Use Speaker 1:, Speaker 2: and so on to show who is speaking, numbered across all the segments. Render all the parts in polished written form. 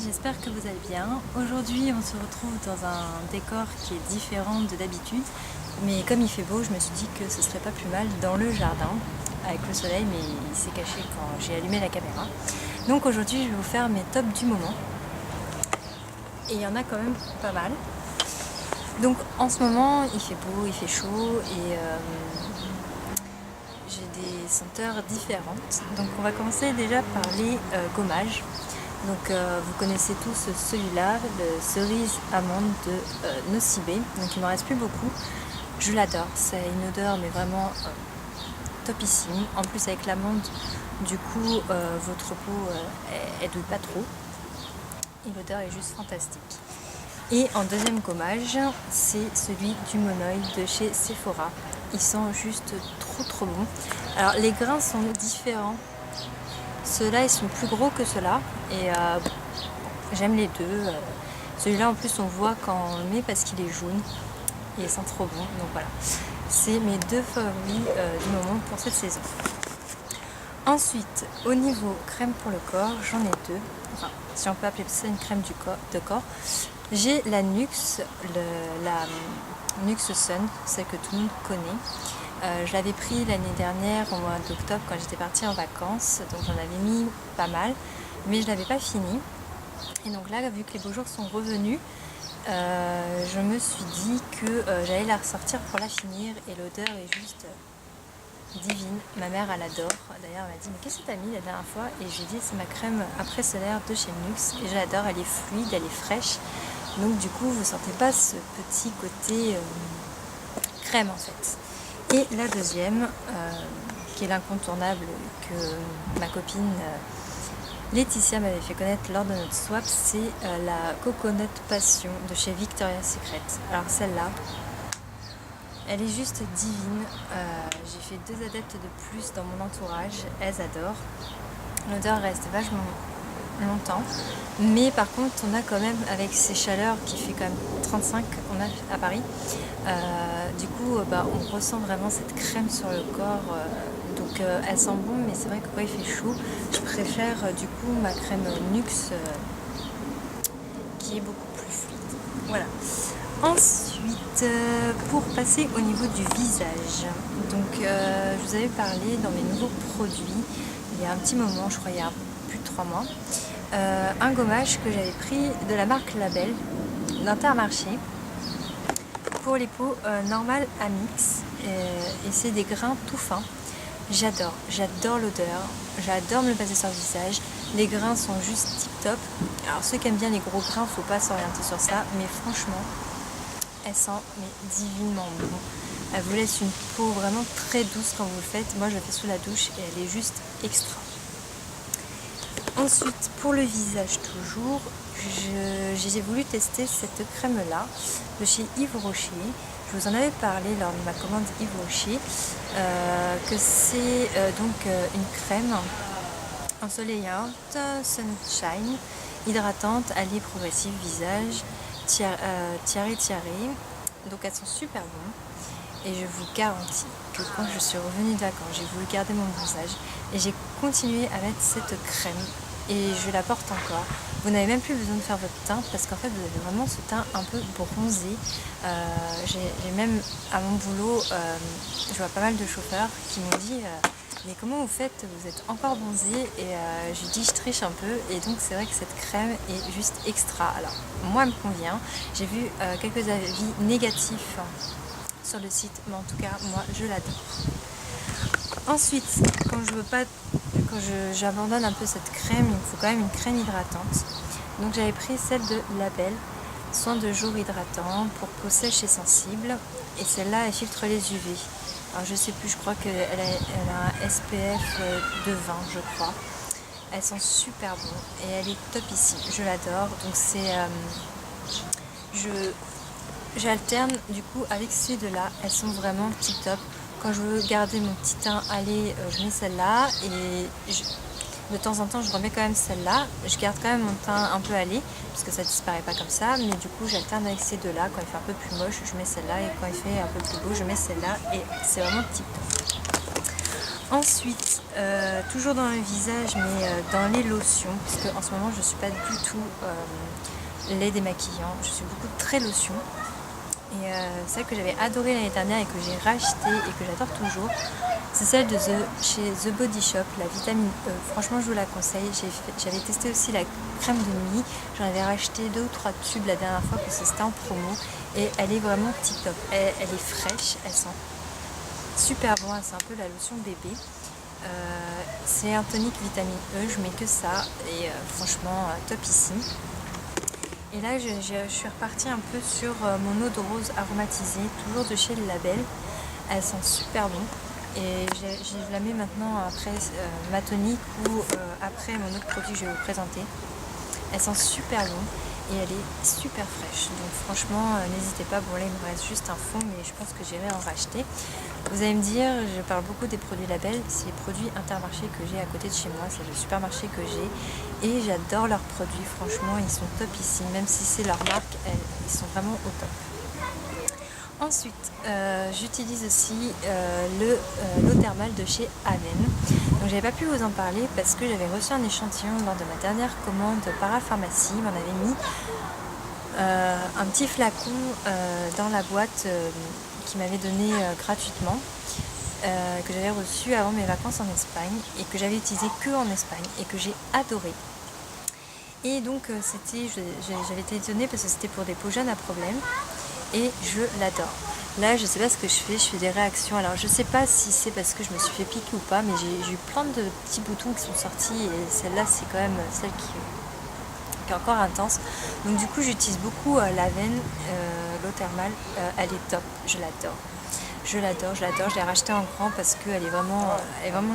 Speaker 1: j'espère que vous allez bien. Aujourd'hui on se retrouve dans un décor qui est différent de d'habitude, mais comme il fait beau, je me suis dit que ce serait pas plus mal dans le jardin, avec le soleil, mais il s'est caché quand j'ai allumé la caméra. Donc aujourd'hui je vais vous faire mes tops du moment, et il y en a quand même pas mal. Donc en ce moment il fait beau, il fait chaud, et j'ai des senteurs différentes. Donc on va commencer déjà par les gommages. Donc vous connaissez tous celui-là, le cerise amande de Nocibé. Donc il m'en reste plus beaucoup. Je l'adore, c'est une odeur mais vraiment topissime. En plus avec l'amande, du coup votre peau elle douille pas trop. Et l'odeur est juste fantastique. Et en deuxième gommage, c'est celui du Monoï de chez Sephora. Il sent juste trop bon. Alors les grains sont différents. Ceux-là ils sont plus gros que ceux-là et j'aime les deux. Celui-là en plus on voit quand on le met parce qu'il est jaune et il sent trop bon. Donc voilà, c'est mes deux favoris du moment pour cette saison. Ensuite, au niveau crème pour le corps, j'en ai deux. Enfin, si on peut appeler ça une crème de corps. J'ai la Nuxe, la Nuxe Sun, celle que tout le monde connaît. Je l'avais pris l'année dernière au mois d'octobre quand j'étais partie en vacances, donc j'en avais mis pas mal, mais je ne l'avais pas fini. Et donc là, vu que les beaux jours sont revenus, je me suis dit que j'allais la ressortir pour la finir, et l'odeur est juste divine. Ma mère elle adore, d'ailleurs elle m'a dit mais qu'est-ce que tu as mis la dernière fois, et j'ai dit c'est ma crème après solaire de chez Nuxe, et je l'adore, elle est fluide, elle est fraîche, donc du coup vous sentez pas ce petit côté crème en fait. Et la deuxième, qui est l'incontournable que ma copine Laetitia m'avait fait connaître lors de notre swap, c'est la Coconut Passion de chez Victoria's Secret. Alors celle-là, elle est juste divine. J'ai fait 2 adeptes de plus dans mon entourage, elles adorent. L'odeur reste vachement longtemps, mais par contre on a quand même, avec ces chaleurs qui fait quand même 35 on a à Paris, du coup on ressent vraiment cette crème sur le corps, donc elle sent bon, mais c'est vrai que quand il fait chaud je préfère du coup ma crème Nuxe qui est beaucoup plus fluide. Voilà. Ensuite, pour passer au niveau du visage, donc je vous avais parlé dans mes nouveaux produits il y a un petit moment, je crois il y a plus de 3 mois, un gommage que j'avais pris de la marque Label d'Intermarché pour les peaux normales à mix, et c'est des grains tout fins. J'adore l'odeur, j'adore me le passer sur le visage, les grains sont juste tip top. Alors ceux qui aiment bien les gros grains, faut pas s'orienter sur ça, mais franchement elle sent mais divinement bon. Elle vous laisse une peau vraiment très douce quand vous le faites. Moi je le fais sous la douche et elle est juste extra. Ensuite, pour le visage toujours, j'ai voulu tester cette crème là de chez Yves Rocher. Je vous en avais parlé lors de ma commande Yves Rocher, que c'est une crème ensoleillante, sunshine, hydratante, alliée progressive visage, tiare. Donc elles sont super bonnes, et je vous garantis que quand je suis revenue de vacances, j'ai voulu garder mon bronzage et j'ai continué à mettre cette crème, et je la porte encore. Vous n'avez même plus besoin de faire votre teint, parce qu'en fait vous avez vraiment ce teint un peu bronzé. J'ai même à mon boulot, je vois pas mal de chauffeurs qui m'ont dit mais comment vous faites, vous êtes encore bronzé, et je dis je triche un peu, et donc c'est vrai que cette crème est juste extra. Alors moi elle me convient, j'ai vu quelques avis négatifs sur le site, mais en tout cas moi je l'adore. Ensuite, quand j'abandonne un peu cette crème, il me faut quand même une crème hydratante. Donc j'avais pris celle de Label, soin de jour hydratant pour peau sèche et sensible, et celle-là elle filtre les UV. Alors je sais plus, je crois qu'elle a un SPF de 20 je crois. Elle sent super bon et elle est top ici, je l'adore. Donc c'est j'alterne du coup avec ces deux là, elles sont vraiment tip top. Quand je veux garder mon petit teint allé, je mets celle-là, et de temps en temps je remets quand même celle-là. Je garde quand même mon teint un peu allé parce que ça disparaît pas comme ça, mais du coup j'alterne avec ces deux-là. Quand il fait un peu plus moche, je mets celle-là, et quand il fait un peu plus beau, je mets celle-là, et c'est vraiment tip top. Ensuite, toujours dans le visage, mais dans les lotions, puisque en ce moment je ne suis pas du tout lait démaquillant, je suis beaucoup très lotion. Et celle que j'avais adorée l'année dernière et que j'ai racheté et que j'adore toujours, c'est celle de chez The Body Shop, la vitamine E. Franchement, je vous la conseille. J'avais testé aussi la crème de nuit. J'en avais racheté 2 ou 3 tubes la dernière fois parce que c'était en promo. Et elle est vraiment tip top. Elle est fraîche, elle sent super bon. C'est un peu la lotion bébé. C'est un tonique vitamine E, je mets que ça. Et franchement, topissime. Et là, je suis repartie un peu sur mon eau de rose aromatisée, toujours de chez Le Label. Elle sent super bon. Et je la mets maintenant après ma tonique ou après mon autre produit que je vais vous présenter. Elle sent super bon et elle est super fraîche. Donc franchement, n'hésitez pas. Bon là, il me reste juste un fond, mais je pense que j'irai en racheter. Vous allez me dire, je parle beaucoup des produits Label. C'est les produits Intermarché que j'ai à côté de chez moi. C'est le supermarché que j'ai. Et j'adore leurs produits. Franchement, ils sont top ici. Même si c'est leur marque, ils sont vraiment au top. Ensuite, j'utilise aussi l'eau thermale de chez Aven. Donc j'avais pas pu vous en parler parce que j'avais reçu un échantillon lors de ma dernière commande Parapharmacie. Il m'en avait mis un petit flacon dans la boîte qu'il m'avait donné gratuitement, que j'avais reçu avant mes vacances en Espagne et que j'avais utilisé que en Espagne et que j'ai adoré. Et donc j'avais été étonnée parce que c'était pour des peaux jeunes à problème. Et je l'adore. Là, je sais pas ce que je fais des réactions. Alors, je sais pas si c'est parce que je me suis fait piquer ou pas, mais j'ai eu plein de petits boutons qui sont sortis et celle-là, c'est quand même celle qui est encore intense. Donc, du coup, j'utilise beaucoup l'Aven, l'eau thermale. Elle est top, je l'adore. Je l'ai rachetée en grand parce qu'elle est vraiment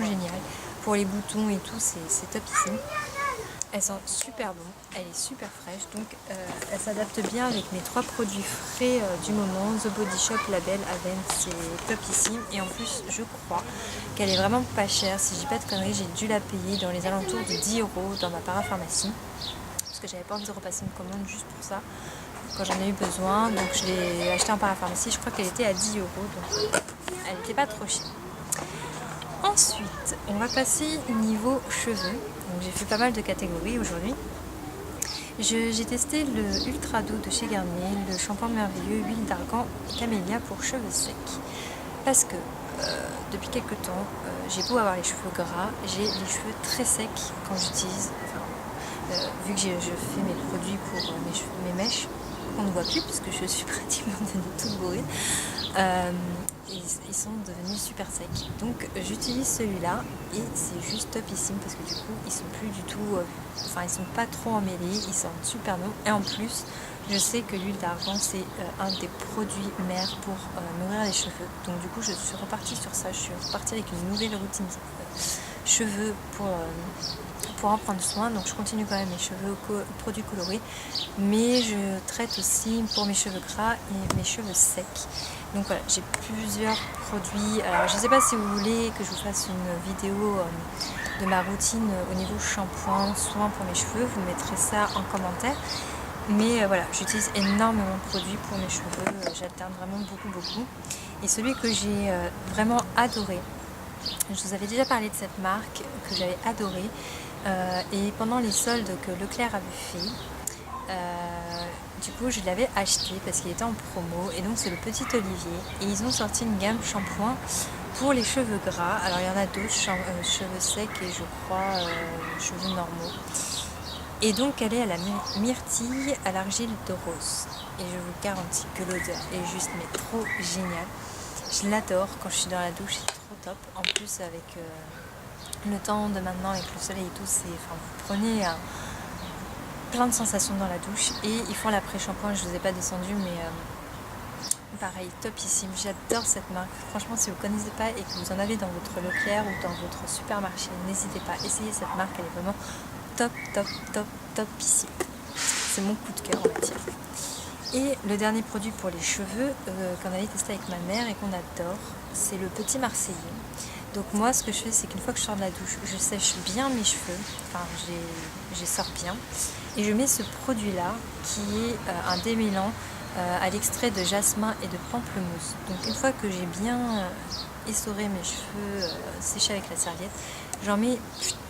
Speaker 1: géniale. Pour les boutons et tout, c'est top ici. Elle sent super bon, elle est super fraîche, donc elle s'adapte bien avec mes 3 produits frais du moment, The Body Shop, Label, Aven, c'est topissime. Et en plus, je crois qu'elle est vraiment pas chère, si je dis pas de conneries, j'ai dû la payer dans les alentours de 10 € dans ma parapharmacie, parce que j'avais pas envie de repasser une commande juste pour ça, quand j'en ai eu besoin, donc je l'ai achetée en parapharmacie, je crois qu'elle était à 10 €, donc elle n'était pas trop chère. Ensuite, on va passer niveau cheveux. Donc j'ai fait pas mal de catégories aujourd'hui. J'ai testé le Ultra Doux de chez Garnier, le shampoing merveilleux, huile d'argan et camélia pour cheveux secs. Parce que depuis quelques temps, j'ai beau avoir les cheveux gras, j'ai les cheveux très secs quand j'utilise. Vu que je fais mes produits pour mes mèches, qu'on ne voit plus puisque je suis pratiquement toute bourrée. Ils sont devenus super secs. Donc j'utilise celui-là et c'est juste topissime parce que du coup ils sont plus du tout, ils sont pas trop emmêlés, ils sentent super bon. Et en plus, je sais que l'huile d'argan c'est un des produits mères pour nourrir les cheveux. Donc du coup je suis repartie sur ça, je suis repartie avec une nouvelle routine cheveux pour en prendre soin. Donc je continue quand même mes cheveux produits colorés, mais je traite aussi pour mes cheveux gras et mes cheveux secs. Donc voilà, j'ai plusieurs produits. Alors je ne sais pas si vous voulez que je vous fasse une vidéo de ma routine au niveau shampoing, soin pour mes cheveux, vous mettrez ça en commentaire. Mais voilà, j'utilise énormément de produits pour mes cheveux, j'alterne vraiment beaucoup. Et celui que j'ai vraiment adoré, je vous avais déjà parlé de cette marque que j'avais adorée, et pendant les soldes que Leclerc avait fait, du coup je l'avais acheté parce qu'il était en promo, et donc c'est le Petit Olivier, et ils ont sorti une gamme shampoing pour les cheveux gras. Alors il y en a d'autres, cheveux secs et je crois cheveux normaux. Et donc elle est à la myrtille, à l'argile de rose. Et je vous garantis que l'odeur est juste mais trop géniale. Je l'adore quand je suis dans la douche, c'est trop top. En plus avec le temps de maintenant, avec le soleil et tout, vous prenez plein de sensations dans la douche. Et ils font l'après-shampoing, je ne vous ai pas descendu, mais pareil, topissime. J'adore cette marque. Franchement, si vous ne connaissez pas et que vous en avez dans votre Leclerc ou dans votre supermarché, n'hésitez pas, essayez cette marque, elle est vraiment topissime. C'est mon coup de cœur, on va dire. Et le dernier produit pour les cheveux qu'on avait testé avec ma mère et qu'on adore, c'est le Petit Marseillais. Donc moi, ce que je fais, c'est qu'une fois que je sors de la douche, je sèche bien mes cheveux, je les sors bien, et je mets ce produit-là qui est un démêlant à l'extrait de jasmin et de pamplemousse. Donc une fois que j'ai bien essorer mes cheveux séchés avec la serviette. J'en mets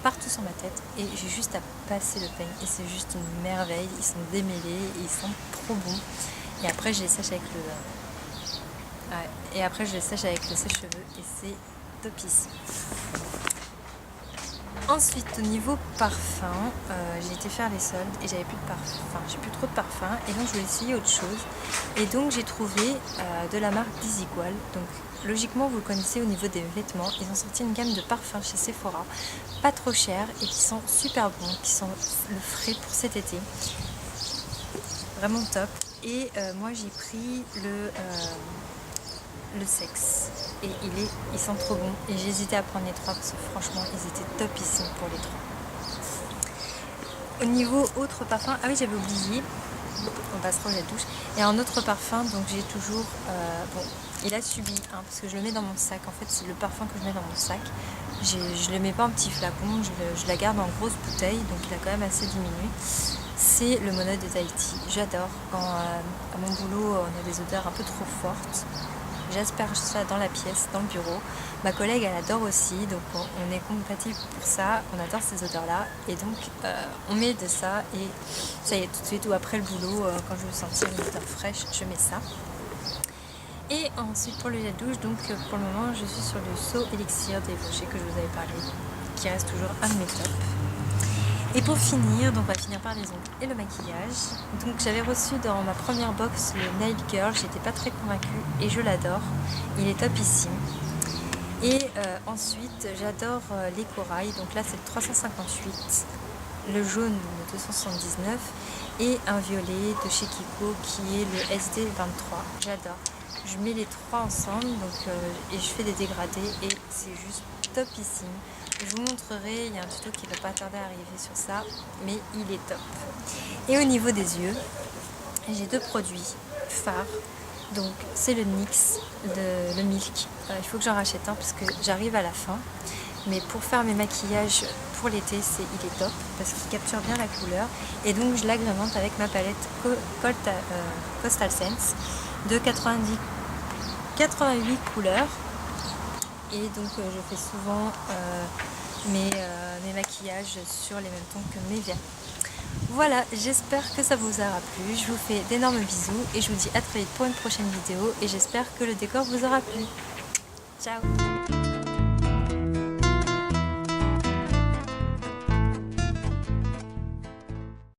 Speaker 1: partout sur ma tête et j'ai juste à passer le peigne et c'est juste une merveille. Ils sont démêlés et ils sont trop bons. Et après je les sèche avec le sèche-cheveux et c'est topissime. Ensuite au niveau parfum, j'ai été faire les soldes et j'avais plus de parfum, enfin j'ai plus trop de parfum et donc je voulais essayer autre chose. Et donc j'ai trouvé de la marque Desigual. Donc logiquement vous le connaissez au niveau des vêtements, ils ont sorti une gamme de parfums chez Sephora, pas trop chers et qui sont super bons, qui sont le frais pour cet été. Vraiment top. Et moi j'ai pris le sexe et ils sont trop bons et j'ai hésité à prendre les trois parce que franchement ils étaient topissimes pour les trois. Au niveau autre parfum, ah oui j'avais oublié, on passera la douche, et un autre parfum donc j'ai toujours, bon il a subi parce que je le mets dans mon sac, en fait c'est le parfum que je mets dans mon sac, je le mets pas en petit flacon, je la garde en grosse bouteille donc il a quand même assez diminué. C'est le Mono de Tahiti, j'adore, quand à mon boulot on a des odeurs un peu trop fortes. J'asperge ça dans la pièce, dans le bureau. Ma collègue, elle adore aussi, donc on est compatibles pour ça. On adore ces odeurs-là. Et donc, on met de ça et ça y est, tout de suite, ou après le boulot, quand je veux sentir une odeur fraîche, je mets ça. Et ensuite, pour le gel douche, donc pour le moment, je suis sur le Saut Elixir des Rochers que je vous avais parlé, qui reste toujours un de mes tops. Et pour finir, donc on va finir par les ongles et le maquillage. Donc j'avais reçu dans ma première box le Nail Girl, j'étais pas très convaincue et je l'adore, il est topissime. Et ensuite j'adore les corails, donc là c'est le 358, le jaune le 279 et un violet de chez Kiko qui est le SD23, j'adore. Je mets les trois ensemble donc, et je fais des dégradés et c'est juste topissime. Je vous montrerai, il y a un tuto qui ne va pas tarder à arriver sur ça, mais il est top. Et au niveau des yeux, j'ai deux produits phares. Donc c'est le NYX, le Milk. Il faut que j'en rachète un parce que j'arrive à la fin. Mais pour faire mes maquillages pour l'été, il est top parce qu'il capture bien la couleur. Et donc je l'agrémente avec ma palette Coastal Scents de 88 couleurs. Et donc je fais souvent mes maquillages sur les mêmes tons que mes vernis. Voilà, j'espère que ça vous aura plu. Je vous fais d'énormes bisous et je vous dis à très vite pour une prochaine vidéo. Et j'espère que le décor vous aura plu. Ciao!